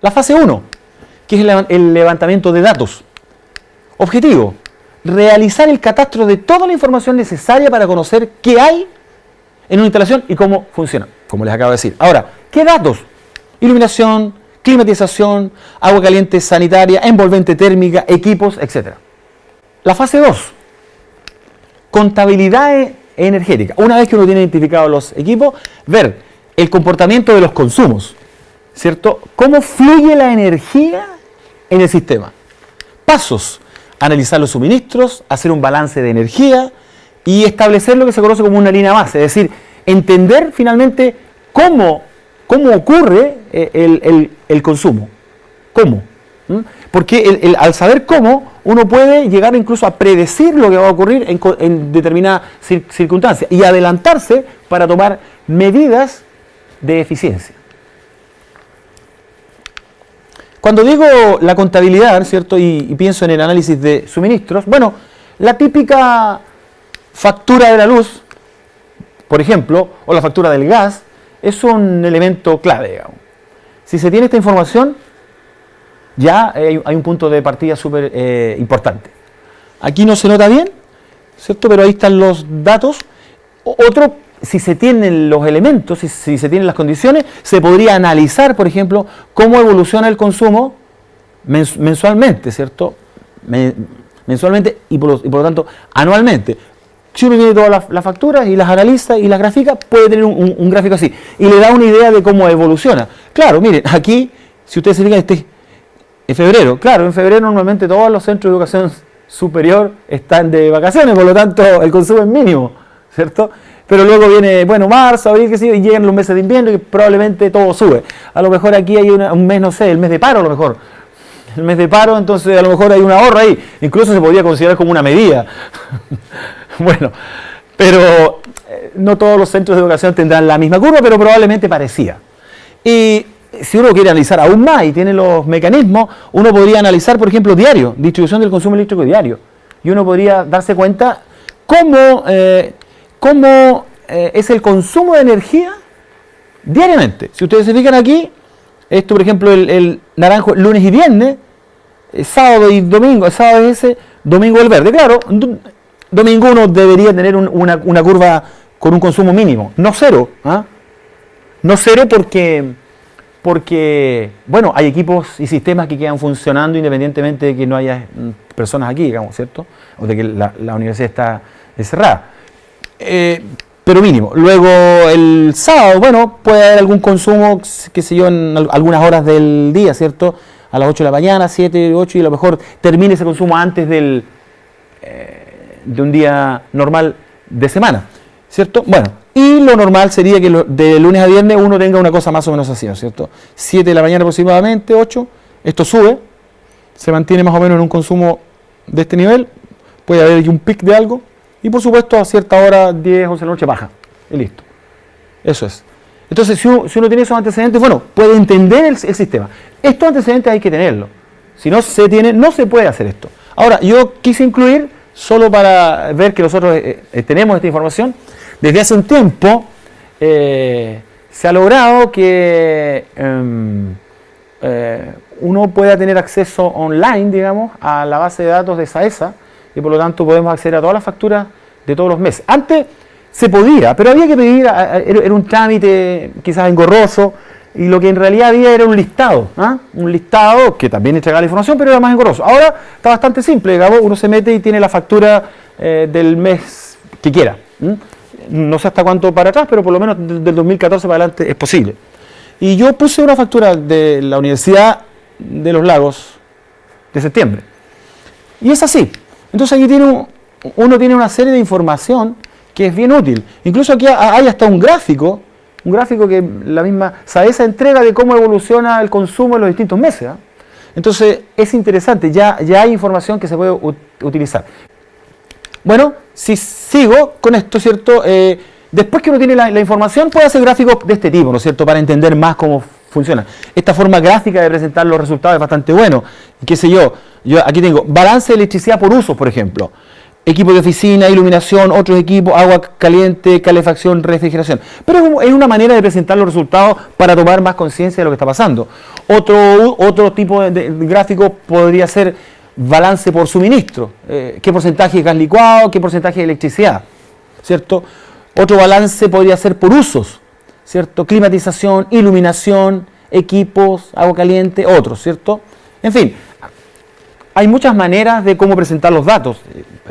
La fase 1, que es el levantamiento de datos. Objetivo, realizar el catastro de toda la información necesaria para conocer qué hay en una instalación y cómo funciona, como les acabo de decir. Ahora, ¿qué datos? Iluminación, climatización, agua caliente sanitaria, envolvente térmica, equipos, etc. La fase 2, contabilidad energética. Una vez que uno tiene identificados los equipos, ver el comportamiento de los consumos, ¿cierto? ¿Cómo fluye la energía en el sistema? Pasos, analizar los suministros, hacer un balance de energía y establecer lo que se conoce como una línea base, es decir, entender finalmente cómo ocurre el consumo. ¿Cómo? Porque al saber cómo, uno puede llegar incluso a predecir lo que va a ocurrir en determinadas circunstancias y adelantarse para tomar medidas de eficiencia. Cuando digo la contabilidad, ¿cierto? Y pienso en el análisis de suministros, bueno, la típica factura de la luz, por ejemplo, o la factura del gas, es un elemento clave, digamos. Si se tiene esta información, ya hay un punto de partida súper importante. Aquí no se nota bien, ¿cierto? Pero ahí están los datos. Otro, si se tienen los elementos, si se tienen las condiciones, se podría analizar, por ejemplo, cómo evoluciona el consumo mensualmente, ¿cierto? Mensualmente y por lo tanto anualmente. Si uno tiene todas las facturas y las analiza y las grafica, puede tener un gráfico así. Y le da una idea de cómo evoluciona. Claro, miren, aquí, si ustedes se fijan, en febrero. Claro, en febrero normalmente todos los centros de educación superior están de vacaciones, por lo tanto el consumo es mínimo, ¿cierto? Pero luego viene, bueno, marzo, abril, qué sé yo, y llegan los meses de invierno y probablemente todo sube. A lo mejor aquí hay un mes, no sé, el mes de paro a lo mejor. El mes de paro, entonces a lo mejor hay un ahorro ahí. Incluso se podría considerar como una medida. Bueno, pero no todos los centros de educación tendrán la misma curva, pero probablemente parecida. Y si uno quiere analizar aún más y tiene los mecanismos, uno podría analizar, por ejemplo, diario, distribución del consumo eléctrico diario. Y uno podría darse cuenta cómo es el consumo de energía diariamente. Si ustedes se fijan aquí, esto por ejemplo el naranjo lunes y viernes, sábado y domingo, el sábado es ese, domingo el verde. Claro, domingo uno debería tener una curva con un consumo mínimo, no cero. No cero porque, bueno, hay equipos y sistemas que quedan funcionando independientemente de que no haya personas aquí, digamos, ¿cierto? O de que la universidad está cerrada. Pero mínimo. Luego el sábado, bueno, puede haber algún consumo, qué sé yo, en algunas horas del día, ¿cierto? A las 8 de la mañana, 7, 8, y a lo mejor termine ese consumo antes de un día normal de semana, ¿cierto? Bueno, y lo normal sería que de lunes a viernes uno tenga una cosa más o menos así, ¿cierto? 7 de la mañana aproximadamente, 8, esto sube, se mantiene más o menos en un consumo de este nivel, puede haber un pic de algo, y por supuesto a cierta hora, 10, 11 de la noche, baja, y listo. Eso es. Entonces, si uno tiene esos antecedentes, bueno, puede entender el sistema. Estos antecedentes hay que tenerlos. Si no se tiene, no se puede hacer esto. Ahora, yo quise incluir, solo para ver que nosotros tenemos esta información, desde hace un tiempo se ha logrado que uno pueda tener acceso online, digamos, a la base de datos de SAESA, y por lo tanto podemos acceder a todas las facturas de todos los meses. Antes se podía, pero había que pedir, era un trámite quizás engorroso, y lo que en realidad había era un listado, un listado que también entregaba la información, pero era más engorroso. Ahora está bastante simple, digamos, uno se mete y tiene la factura del mes que quiera. No sé hasta cuánto para atrás, pero por lo menos del 2014 para adelante es posible. Y yo puse una factura de la Universidad de los Lagos de septiembre. Y es así. Entonces aquí uno tiene una serie de información que es bien útil. Incluso aquí hay hasta un gráfico que la misma SAESA entrega de cómo evoluciona el consumo en los distintos meses. Entonces es interesante, ya hay información que se puede utilizar. Bueno, si sigo con esto, ¿cierto? Después que uno tiene la información, puede hacer gráficos de este tipo, ¿no es cierto?, para entender más cómo funciona. Esta forma gráfica de presentar los resultados es bastante bueno. ¿Qué sé yo? Yo aquí tengo balance de electricidad por usos, por ejemplo. Equipo de oficina, iluminación, otros equipos, agua caliente, calefacción, refrigeración. Pero es una manera de presentar los resultados para tomar más conciencia de lo que está pasando. Otro tipo de gráfico podría ser balance por suministro, qué porcentaje de gas licuado, qué porcentaje de electricidad, ¿cierto? Otro balance podría ser por usos, ¿cierto? Climatización, iluminación, equipos, agua caliente, otros, ¿cierto? En fin, hay muchas maneras de cómo presentar los datos.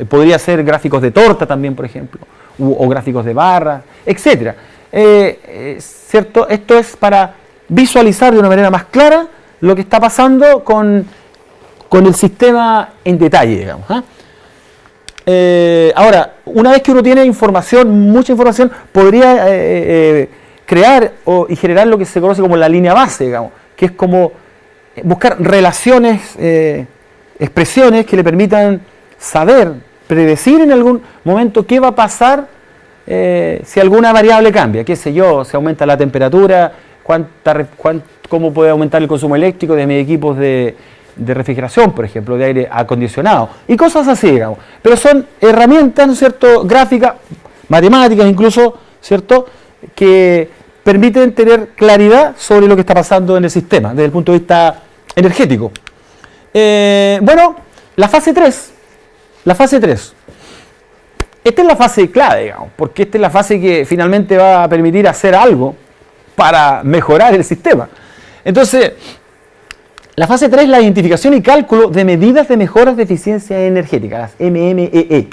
Podría ser gráficos de torta también, por ejemplo, o gráficos de barras, etc. ¿Cierto? Esto es para visualizar de una manera más clara lo que está pasando con el sistema en detalle, digamos. Ahora, una vez que uno tiene información, mucha información, podría crear y generar lo que se conoce como la línea base, digamos, que es como buscar relaciones, expresiones que le permitan saber, predecir en algún momento qué va a pasar si alguna variable cambia, qué sé yo, si aumenta la temperatura, cómo puede aumentar el consumo eléctrico de mis equipos de refrigeración, por ejemplo, de aire acondicionado, y cosas así, digamos. Pero son herramientas, ¿no es cierto?, gráficas, matemáticas incluso, ¿cierto?, que permiten tener claridad sobre lo que está pasando en el sistema, desde el punto de vista energético. Bueno, la fase 3. Esta es la fase clave, digamos, porque esta es la fase que finalmente va a permitir hacer algo para mejorar el sistema. Entonces, la fase 3 es la identificación y cálculo de medidas de mejoras de eficiencia energética, las MMEE.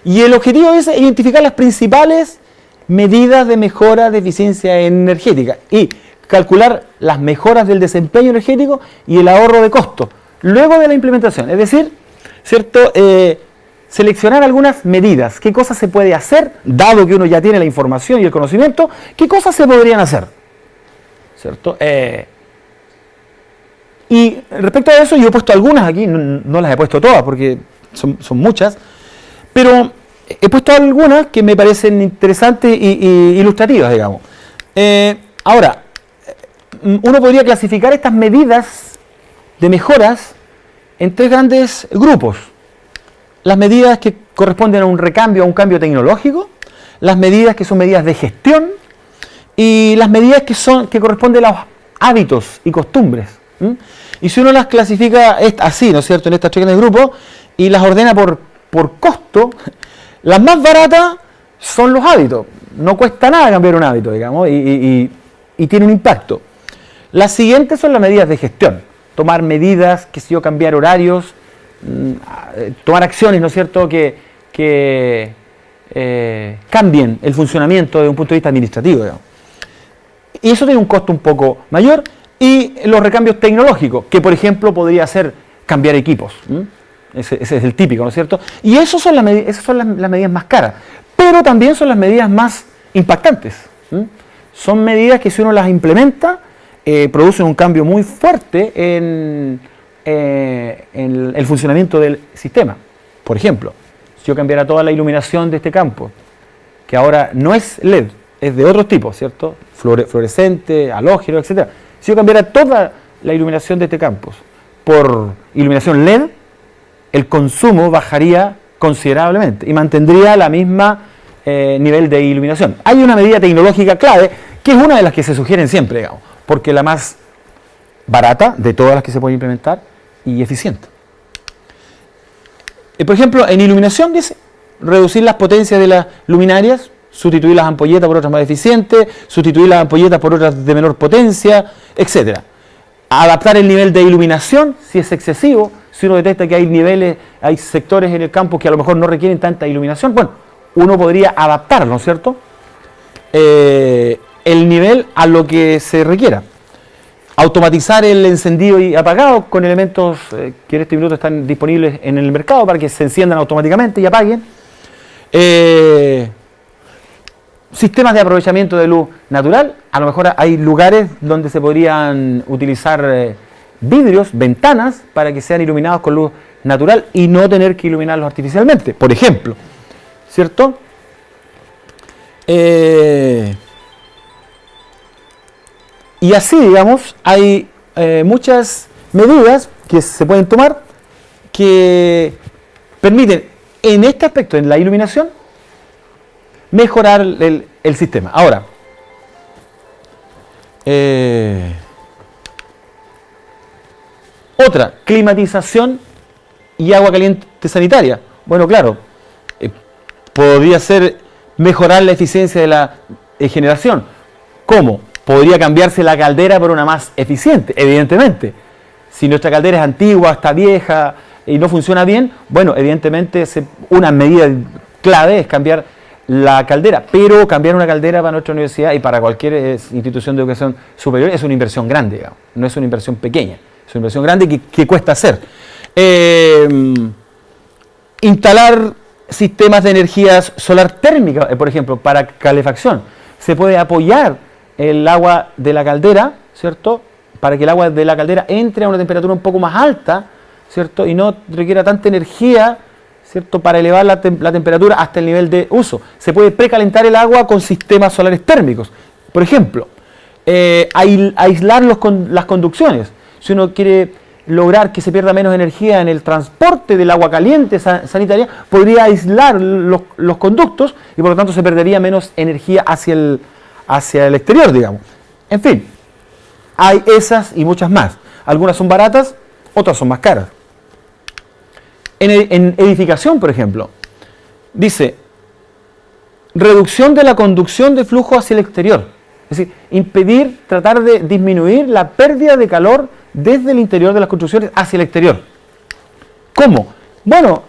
Y el objetivo es identificar las principales medidas de mejora de eficiencia energética y calcular las mejoras del desempeño energético y el ahorro de costos luego de la implementación. Es decir, ¿cierto? Seleccionar algunas medidas, qué cosas se puede hacer, dado que uno ya tiene la información y el conocimiento, qué cosas se podrían hacer, ¿cierto? Y respecto a eso, yo he puesto algunas aquí, no las he puesto todas porque son muchas, pero he puesto algunas que me parecen interesantes y ilustrativas, digamos. Ahora, uno podría clasificar estas medidas de mejoras en tres grandes grupos. Las medidas que corresponden a un recambio, a un cambio tecnológico, las medidas que son medidas de gestión y las medidas que corresponden a los hábitos y costumbres. Y si uno las clasifica así, ¿no es cierto?, en estas tres grandes grupos y las ordena por costo, las más baratas son los hábitos. No cuesta nada cambiar un hábito, digamos, y tiene un impacto. Las siguientes son las medidas de gestión. Tomar medidas, qué sé yo, cambiar horarios, tomar acciones, ¿no es cierto?, que cambien el funcionamiento desde un punto de vista administrativo, digamos. Y eso tiene un costo un poco mayor. Y los recambios tecnológicos, que por ejemplo podría ser cambiar equipos. Ese es el típico, ¿no es cierto? Y esas son las medidas más caras, pero también son las medidas más impactantes. Son medidas que si uno las implementa, producen un cambio muy fuerte en el funcionamiento del sistema. Por ejemplo, si yo cambiara toda la iluminación de este campo, que ahora no es LED, es de otros tipos, ¿cierto? Fluorescente, halógeno, etc. Si yo cambiara toda la iluminación de este campus por iluminación LED, el consumo bajaría considerablemente y mantendría la misma nivel de iluminación. Hay una medida tecnológica clave, que es una de las que se sugieren siempre, digamos, porque es la más barata de todas las que se pueden implementar y eficiente. Por ejemplo, en iluminación dice reducir las potencias de las luminarias, sustituir las ampolletas por otras más eficientes, sustituir las ampolletas por otras de menor potencia, etc. Adaptar el nivel de iluminación si es excesivo, si uno detecta que hay sectores en el campo que a lo mejor no requieren tanta iluminación, bueno, uno podría adaptarlo, ¿no es cierto?, el nivel a lo que se requiera. Automatizar el encendido y apagado con elementos que en este minuto están disponibles en el mercado para que se enciendan automáticamente y apaguen. Sistemas de aprovechamiento de luz natural. A lo mejor hay lugares donde se podrían utilizar vidrios, ventanas, para que sean iluminados con luz natural y no tener que iluminarlos artificialmente, por ejemplo, ¿cierto? Y así, digamos, hay muchas medidas que se pueden tomar que permiten, en este aspecto, en la iluminación, mejorar el sistema. Ahora, Otra, climatización y agua caliente sanitaria. Bueno, claro, podría ser mejorar la eficiencia de la generación. ¿Cómo? Podría cambiarse la caldera por una más eficiente, evidentemente. Si nuestra caldera es antigua, está vieja y no funciona bien, bueno, evidentemente una medida clave es cambiar la caldera, pero cambiar una caldera para nuestra universidad y para cualquier institución de educación superior es una inversión grande, digamos. No es una inversión pequeña, es una inversión grande que cuesta hacer. Instalar sistemas de energías solar térmica, por ejemplo, para calefacción. Se puede apoyar el agua de la caldera, ¿cierto?, para que el agua de la caldera entre a una temperatura un poco más alta, ¿cierto?, y no requiera tanta energía, ¿cierto?, para elevar la temperatura hasta el nivel de uso. Se puede precalentar el agua con sistemas solares térmicos. Por ejemplo, aislar las conducciones. Si uno quiere lograr que se pierda menos energía en el transporte del agua caliente sanitaria, podría aislar los conductos y por lo tanto se perdería menos energía hacia el exterior, digamos. En fin, hay esas y muchas más. Algunas son baratas, otras son más caras. En edificación, por ejemplo, dice reducción de la conducción de flujo hacia el exterior. Es decir, tratar de disminuir la pérdida de calor desde el interior de las construcciones hacia el exterior. ¿Cómo? Bueno,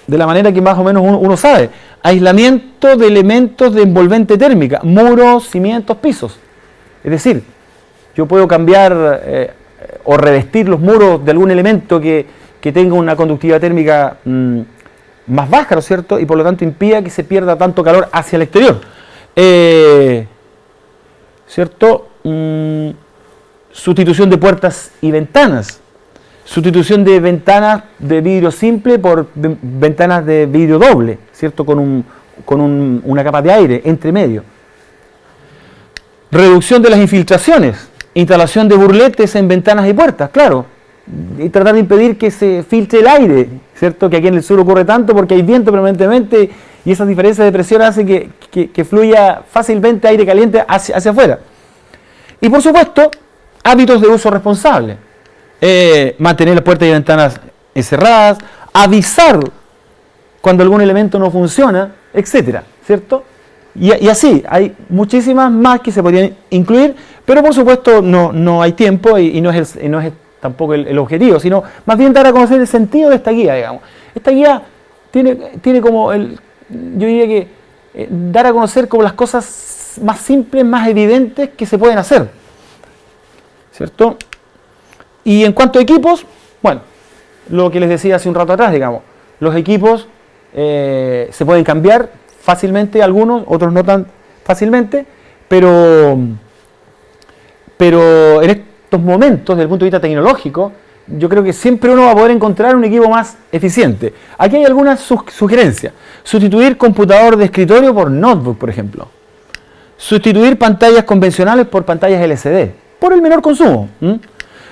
de la manera que más o menos uno sabe. Aislamiento de elementos de envolvente térmica, muros, cimientos, pisos. Es decir, yo puedo cambiar o revestir los muros de algún elemento que tenga una conductividad térmica más baja, ¿no es cierto? Y por lo tanto impida que se pierda tanto calor hacia el exterior. ¿Cierto? Sustitución de puertas y ventanas. Sustitución de ventanas de vidrio simple por ventanas de vidrio doble, ¿cierto? Con una capa de aire entre medio. Reducción de las infiltraciones. Instalación de burletes en ventanas y puertas, claro. Y tratar de impedir que se filtre el aire, ¿cierto? Que aquí en el sur ocurre tanto porque hay viento permanentemente y esas diferencias de presión hacen que fluya fácilmente aire caliente hacia afuera. Y por supuesto, hábitos de uso responsable. Mantener las puertas y ventanas encerradas, avisar cuando algún elemento no funciona, etcétera, ¿cierto? Y así, hay muchísimas más que se podrían incluir, pero por supuesto no hay tiempo y no es tampoco el objetivo, sino más bien dar a conocer el sentido de esta guía, digamos. Esta guía tiene como yo diría que dar a conocer como las cosas más simples, más evidentes que se pueden hacer, ¿cierto? Y en cuanto a equipos, bueno, lo que les decía hace un rato atrás, digamos, los equipos se pueden cambiar fácilmente, algunos, otros no tan fácilmente, pero en estos momentos, desde el punto de vista tecnológico, yo creo que siempre uno va a poder encontrar un equipo más eficiente. Aquí hay algunas sugerencias. Sustituir computador de escritorio por notebook, por ejemplo. Sustituir pantallas convencionales por pantallas LCD, por el menor consumo.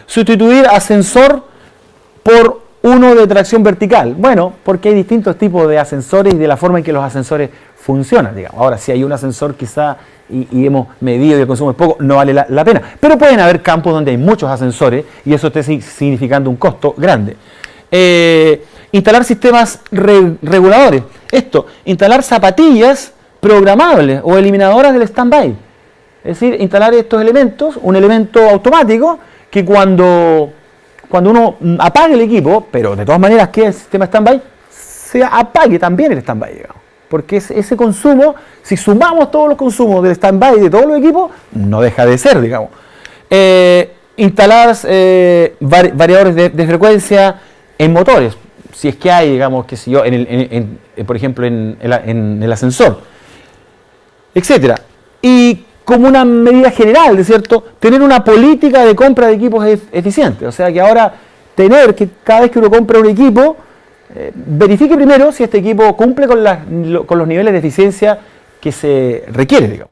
Sustituir ascensor por uno de tracción vertical. Bueno, porque hay distintos tipos de ascensores y de la forma en que los ascensores funcionan, digamos. Ahora, si hay un ascensor quizá y hemos medido y el consumo es poco, no vale la pena. Pero pueden haber campos donde hay muchos ascensores y eso está significando un costo grande. Instalar sistemas reguladores. Instalar zapatillas programables o eliminadoras del stand-by. Es decir, instalar estos elementos, un elemento automático que cuando uno apague el equipo, pero de todas maneras que el sistema stand-by, se apague también el stand-by, digamos. Porque ese consumo, si sumamos todos los consumos del stand-by de todos los equipos, no deja de ser, digamos. Instalar variadores de frecuencia en motores, si es que hay, digamos, qué sé yo, por ejemplo, en el ascensor, etcétera. Y como una medida general, ¿de cierto?, tener una política de compra de equipos eficiente. O sea, que ahora tener que cada vez que uno compra un equipo, verifique primero si este equipo cumple con los niveles de eficiencia que se requiere, digamos.